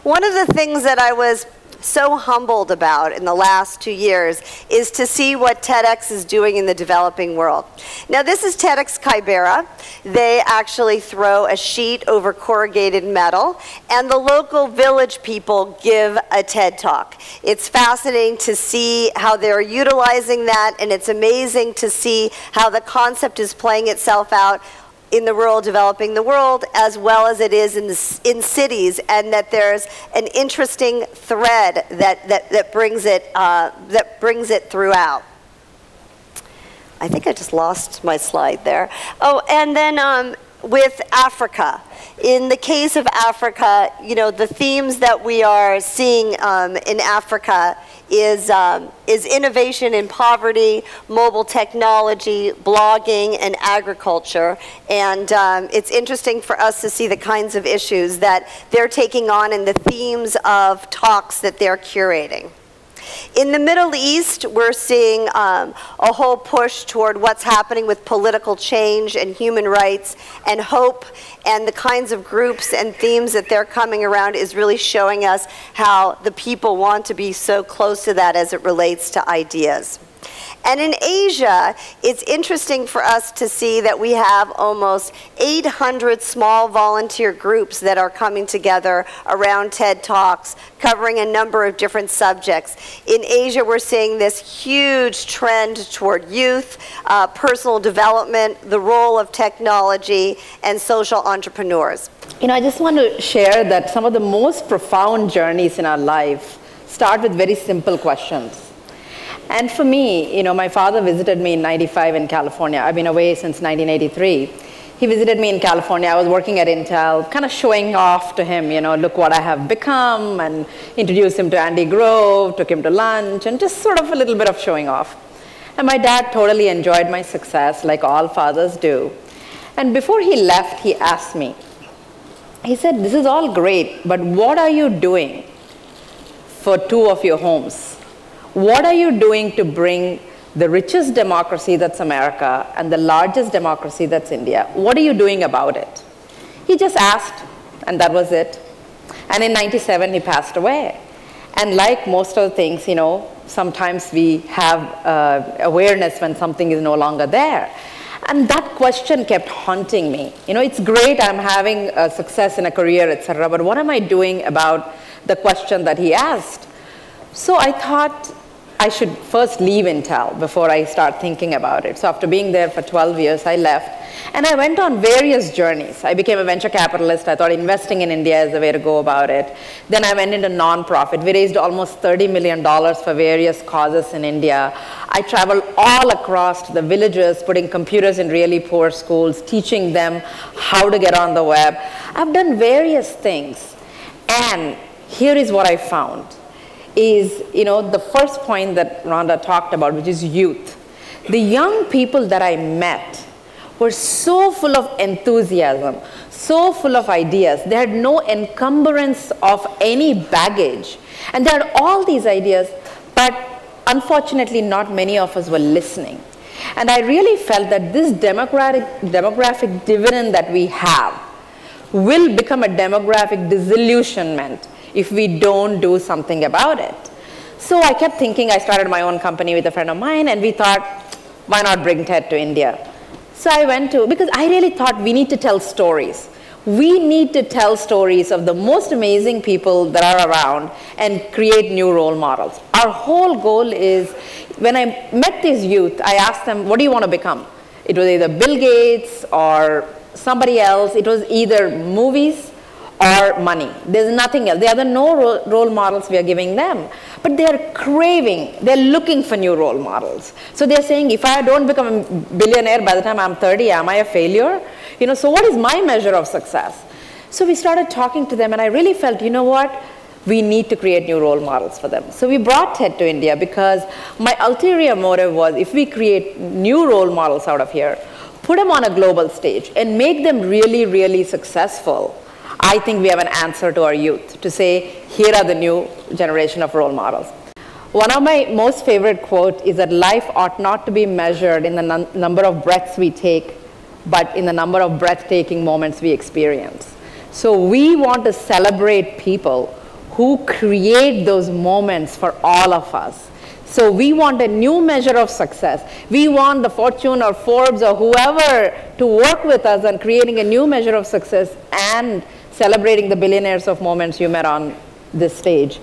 One of the things that I was so humbled about in the last 2 years is to see what TEDx is doing in the developing world. Now this is TEDx Kibera. They actually throw a sheet over corrugated metal, and the local village people give a TED Talk. It's fascinating to see how they're utilizing that, and it's amazing to see how the concept is playing itself out in the rural developing the world as well as it is in cities, and that there's an interesting thread that brings it throughout. I think I just lost my slide there. Oh, and then with Africa. In the case of Africa, you know, the themes that we are seeing in Africa is innovation in poverty, mobile technology, blogging, and agriculture. And it's interesting for us to see the kinds of issues that they're taking on and the themes of talks that they're curating. In the Middle East, we're seeing a whole push toward what's happening with political change and human rights and hope, and the kinds of groups and themes that they're coming around is really showing us how the people want to be so close to that as it relates to ideas. And in Asia, it's interesting for us to see that we have almost 800 small volunteer groups that are coming together around TED Talks, covering a number of different subjects. In Asia, we're seeing this huge trend toward youth, personal development, the role of technology, and social entrepreneurs. You know, I just want to share that some of the most profound journeys in our life start with very simple questions. And for me, you know, my father visited me in '95 in California. I've been away since 1983. He visited me in California. I was working at Intel, kind of showing off to him, you know, look what I have become, and introduced him to Andy Grove, took him to lunch, and just sort of a little bit of showing off. And my dad totally enjoyed my success, like all fathers do. And before he left, he asked me, he said, this is all great, but what are you doing for 2 of your homes? What are you doing to bring the richest democracy that's America and the largest democracy that's India? What are you doing about it? He just asked, and that was it. And in '97, he passed away. And like most of the things, you know, sometimes we have awareness when something is no longer there. And that question kept haunting me. You know, it's great I'm having a success in a career, etc., but what am I doing about the question that he asked? So I thought I should first leave Intel before I start thinking about it. So after being there for 12 years, I left. And I went on various journeys. I became a venture capitalist. I thought investing in India is the way to go about it. Then I went into nonprofit. We raised almost $30 million for various causes in India. I traveled all across the villages, putting computers in really poor schools, teaching them how to get on the web. I've done various things. And here is what I found. Is, you know, the first point that Rhonda talked about, which is youth. The young people that I met were so full of enthusiasm, so full of ideas. They had no encumbrance of any baggage. And they had all these ideas, but unfortunately not many of us were listening. And I really felt that this demographic dividend that we have will become a demographic disillusionment if we don't do something about it. So I kept thinking, I started my own company with a friend of mine, and we thought, why not bring TED to India? So I went to, because I really thought we need to tell stories. We need to tell stories of the most amazing people that are around and create new role models. Our whole goal is, when I met these youth, I asked them, what do you want to become? It was either Bill Gates or somebody else. It was either movies or money. There's nothing else. There are no role models we are giving them. But they're craving, they're looking for new role models. So they're saying, if I don't become a billionaire by the time I'm 30, am I a failure? You know, so what is my measure of success? So we started talking to them, and I really felt, you know what? We need to create new role models for them. So we brought TED to India because my ulterior motive was, if we create new role models out of here, put them on a global stage and make them really, really successful, I think we have an answer to our youth to say, here are the new generation of role models. One of my most favorite quotes is that life ought not to be measured in the number of breaths we take, but in the number of breathtaking moments we experience. So we want to celebrate people who create those moments for all of us. So we want a new measure of success. We want the Fortune or Forbes or whoever to work with us on creating a new measure of success and celebrating the billionaires of moments you met on this stage.